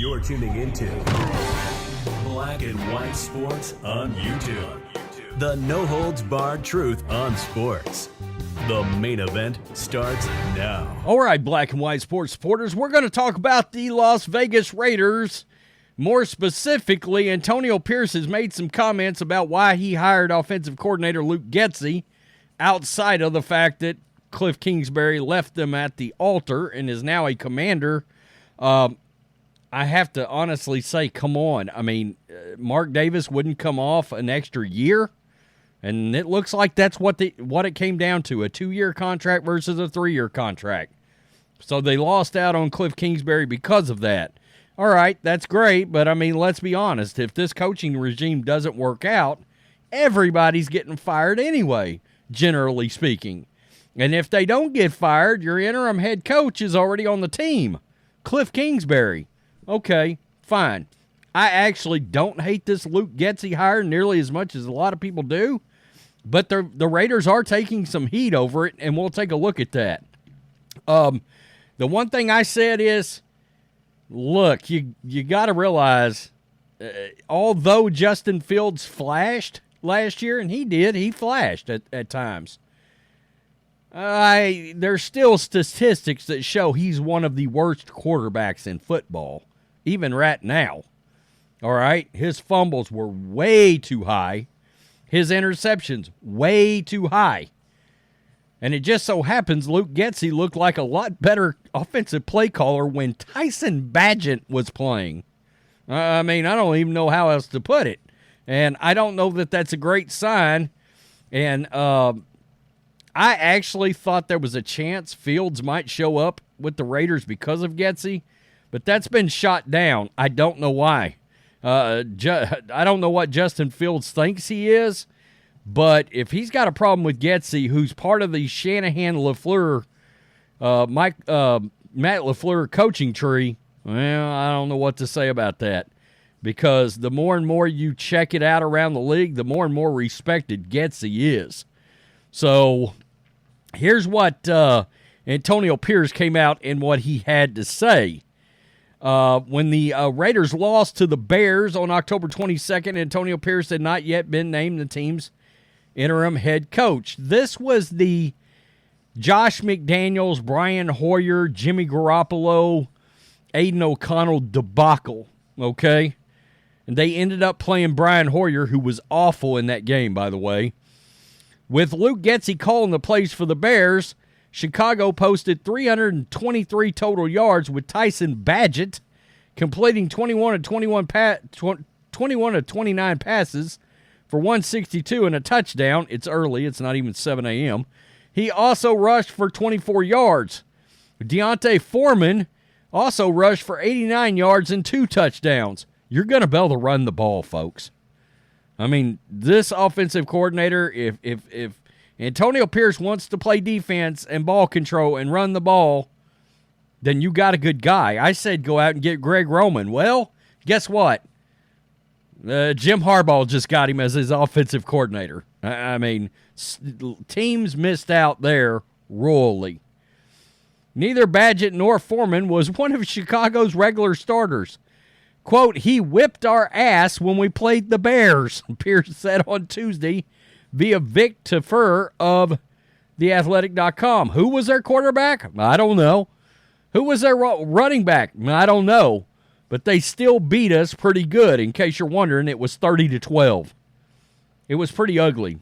You're tuning into Black and White Sports on YouTube. The no-holds-barred truth on sports. The main event starts now. All right, Black and White Sports supporters, we're going to talk about the Las Vegas Raiders. More specifically, Antonio Pierce has made some comments about why he hired offensive coordinator Luke Getsy outside of the fact that Kliff Kingsbury left them at the altar and is now a commander. I have to honestly say, come on. I mean, Mark Davis wouldn't come off an extra year, and it looks like that's what it came down to, a 2-year contract versus a 3-year contract. So they lost out on Kliff Kingsbury because of that. All right, that's great, but I mean, let's be honest. If this coaching regime doesn't work out, everybody's getting fired anyway, generally speaking. And if they don't get fired, your interim head coach is already on the team, Kliff Kingsbury. Okay, fine. I actually don't hate this Luke Getsy hire nearly as much as a lot of people do, but the Raiders are taking some heat over it, and we'll take a look at that. The one thing I said is, look, you got to realize, although Justin Fields flashed last year, and he flashed at times, there's still statistics that show he's one of the worst quarterbacks in football, even right now. All right? His fumbles were way too high. His interceptions, way too high. And it just so happens Luke Getsy looked like a lot better offensive play caller when Tyson Bagent was playing. I mean, I don't even know how else to put it. And I don't know that that's a great sign. And I actually thought there was a chance Fields might show up with the Raiders because of Getsy, but that's been shot down. I don't know why. I don't know what Justin Fields thinks he is. But if he's got a problem with Getsy, who's part of the Shanahan-LaFleur, Matt LaFleur coaching tree, well, I don't know what to say about that. Because the more and more you check it out around the league, the more and more respected Getsy is. So here's what Antonio Pierce came out and what he had to say. When the Raiders lost to the Bears on October 22nd, Antonio Pierce had not yet been named the team's interim head coach. This was the Josh McDaniels, Brian Hoyer, Jimmy Garoppolo, Aiden O'Connell debacle, okay? And they ended up playing Brian Hoyer, who was awful in that game, by the way. With Luke Getsy calling the plays for the Bears, Chicago posted 323 total yards with Tyson Bagent completing 21 of 29 passes for 162 and a touchdown. It's early. It's not even 7 a.m. He also rushed for 24 yards. Deontay Foreman also rushed for 89 yards and 2 touchdowns. You're going to be able to run the ball, folks. I mean, this offensive coordinator, if Antonio Pierce wants to play defense and ball control and run the ball, then you got a good guy. I said go out and get Greg Roman. Well, guess what? Jim Harbaugh just got him as his offensive coordinator. I mean, teams missed out there royally. Neither Bagent nor Foreman was one of Chicago's regular starters. Quote, he whipped our ass when we played the Bears, Pierce said on Tuesday via Vic Tafur of TheAthletic.com. Who was their quarterback? I don't know. Who was their running back? I don't know. But they still beat us pretty good. In case you're wondering, it was 30-12. It was pretty ugly.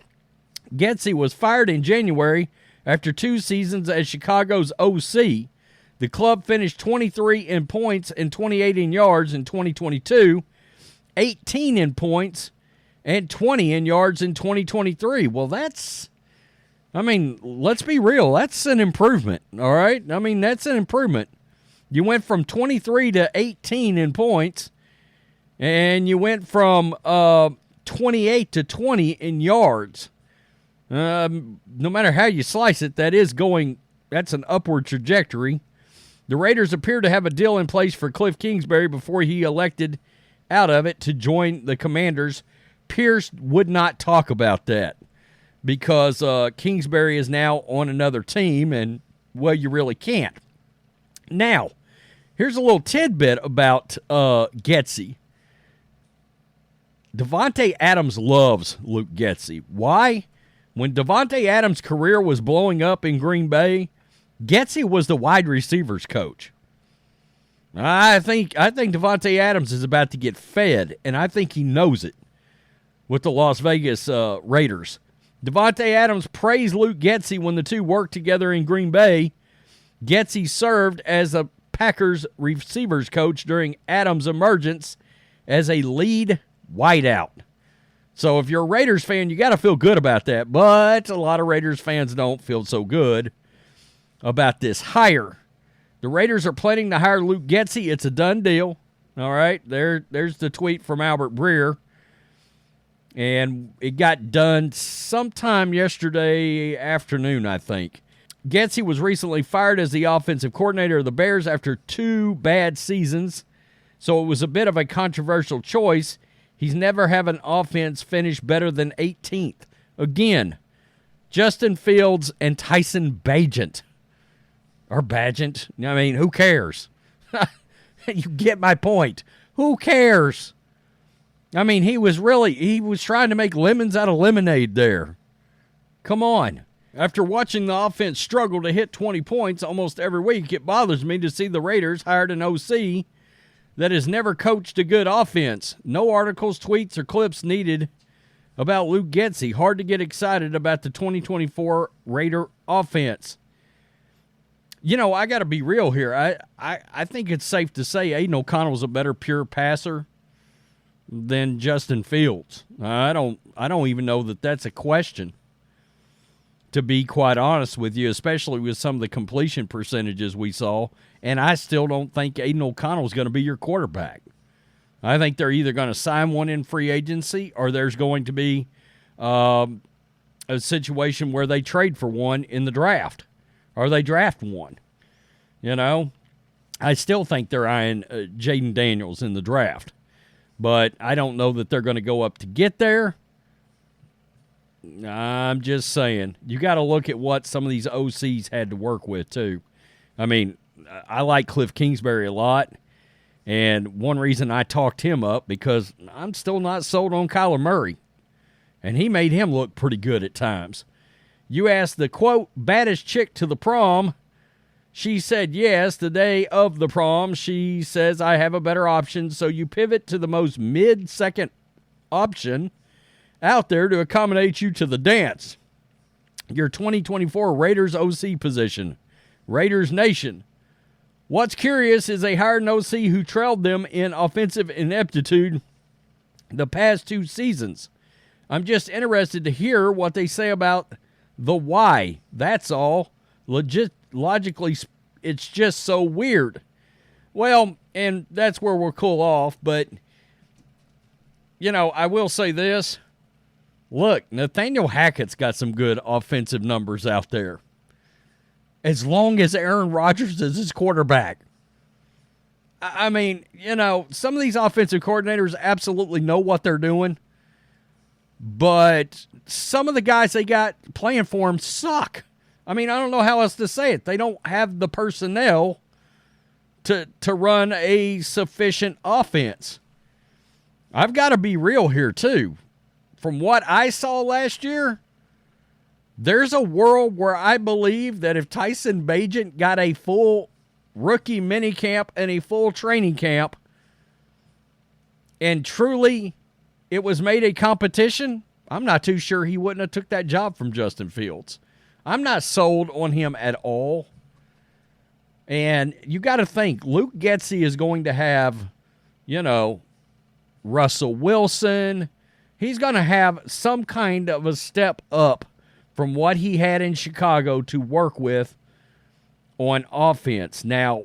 Getsy was fired in January after 2 seasons as Chicago's OC. The club finished 23 in points and 28 in yards in 2022, 18 in points and 20 in yards in 2023. Well, let's be real. That's an improvement, all right? I mean, that's an improvement. You went from 23 to 18 in points, and you went from 28 to 20 in yards. No matter how you slice it, that's an upward trajectory. The Raiders appear to have a deal in place for Kliff Kingsbury before he elected out of it to join the Commanders. Pierce would not talk about that because Kingsbury is now on another team, and, well, you really can't. Now, Here's a little tidbit about Getsy. Davante Adams loves Luke Getsy. Why? When Davante Adams' career was blowing up in Green Bay, Getsy was the wide receivers coach. I think Davante Adams is about to get fed, and I think he knows it with the Las Vegas Raiders. Davante Adams praised Luke Getsy when the two worked together in Green Bay. Getsy served as a Packers receivers coach during Adams' emergence as a lead wideout. So if you're a Raiders fan, you got to feel good about that. But a lot of Raiders fans don't feel so good about this hire. The Raiders are planning to hire Luke Getsy. It's a done deal. All right, there's the tweet from Albert Breer. And it got done sometime yesterday afternoon, I think. Getsy was recently fired as the offensive coordinator of the Bears after 2 bad seasons, so it was a bit of a controversial choice. He's never had an offense finish better than 18th. Again, Justin Fields and Tyson Bagent. Or Bagent. I mean, who cares? You get my point. Who cares? I mean, he was trying to make lemons out of lemonade there. Come on. After watching the offense struggle to hit 20 points almost every week, it bothers me to see the Raiders hired an OC that has never coached a good offense. No articles, tweets, or clips needed about Luke Getsy. Hard to get excited about the 2024 Raider offense. You know, I got to be real here. I think it's safe to say Aiden O'Connell's a better pure passer than Justin Fields. I don't even know that that's a question, to be quite honest with you, especially with some of the completion percentages we saw. And I still don't think Aiden O'Connell's going to be your quarterback. I think they're either going to sign one in free agency or there's going to be a situation where they trade for one in the draft or they draft one. You know, I still think they're eyeing Jaden Daniels in the draft, but I don't know that they're going to go up to get there. I'm just saying, you got to look at what some of these OCs had to work with, too. I mean, I like Kliff Kingsbury a lot, and one reason I talked him up, because I'm still not sold on Kyler Murray, and he made him look pretty good at times. You asked the, quote, baddest chick to the prom. She said yes. The day of the prom, she says, I have a better option, so you pivot to the most mid-second option out there to accommodate you to the dance. Your 2024 Raiders OC position. Raiders Nation. What's curious is they hired an OC who trailed them in offensive ineptitude the past 2 seasons. I'm just interested to hear what they say about the why. That's all. Logically, it's just so weird. Well, and that's where we'll cool off, but, you know, I will say this. Look, Nathaniel Hackett's got some good offensive numbers out there, as long as Aaron Rodgers is his quarterback. I mean, you know, some of these offensive coordinators absolutely know what they're doing, but some of the guys they got playing for them suck. I mean, I don't know how else to say it. They don't have the personnel to run a sufficient offense. I've got to be real here, too. From what I saw last year, there's a world where I believe that if Tyson Bagent got a full rookie minicamp and a full training camp, and truly it was made a competition, I'm not too sure he wouldn't have took that job from Justin Fields. I'm not sold on him at all. And you got to think, Luke Getsy is going to have, you know, Russell Wilson. He's going to have some kind of a step up from what he had in Chicago to work with on offense. Now,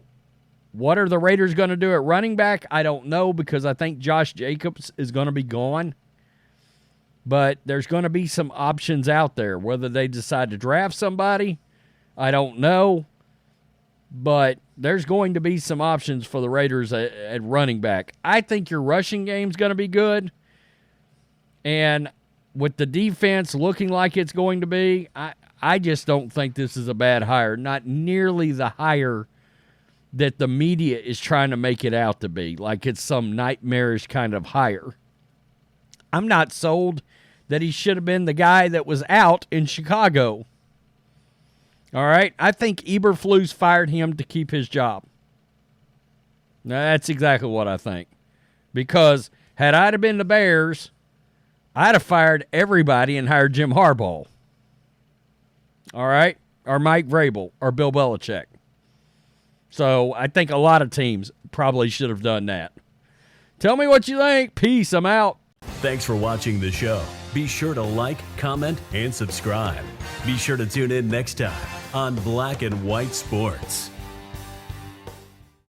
what are the Raiders going to do at running back? I don't know, because I think Josh Jacobs is going to be gone. But there's going to be some options out there. Whether they decide to draft somebody, I don't know. But there's going to be some options for the Raiders at running back. I think your rushing game's going to be good. And with the defense looking like it's going to be, I just don't think this is a bad hire. Not nearly the hire that the media is trying to make it out to be, like it's some nightmarish kind of hire. I'm not sold that he should have been the guy that was out in Chicago. All right? I think Eberflus fired him to keep his job. Now, that's exactly what I think. Because had I have been the Bears, I'd have fired everybody and hired Jim Harbaugh. All right? Or Mike Vrabel or Bill Belichick. So I think a lot of teams probably should have done that. Tell me what you think. Peace. I'm out. Thanks for watching the show. Be sure to like, comment, and subscribe. Be sure to tune in next time on Black and White Sports.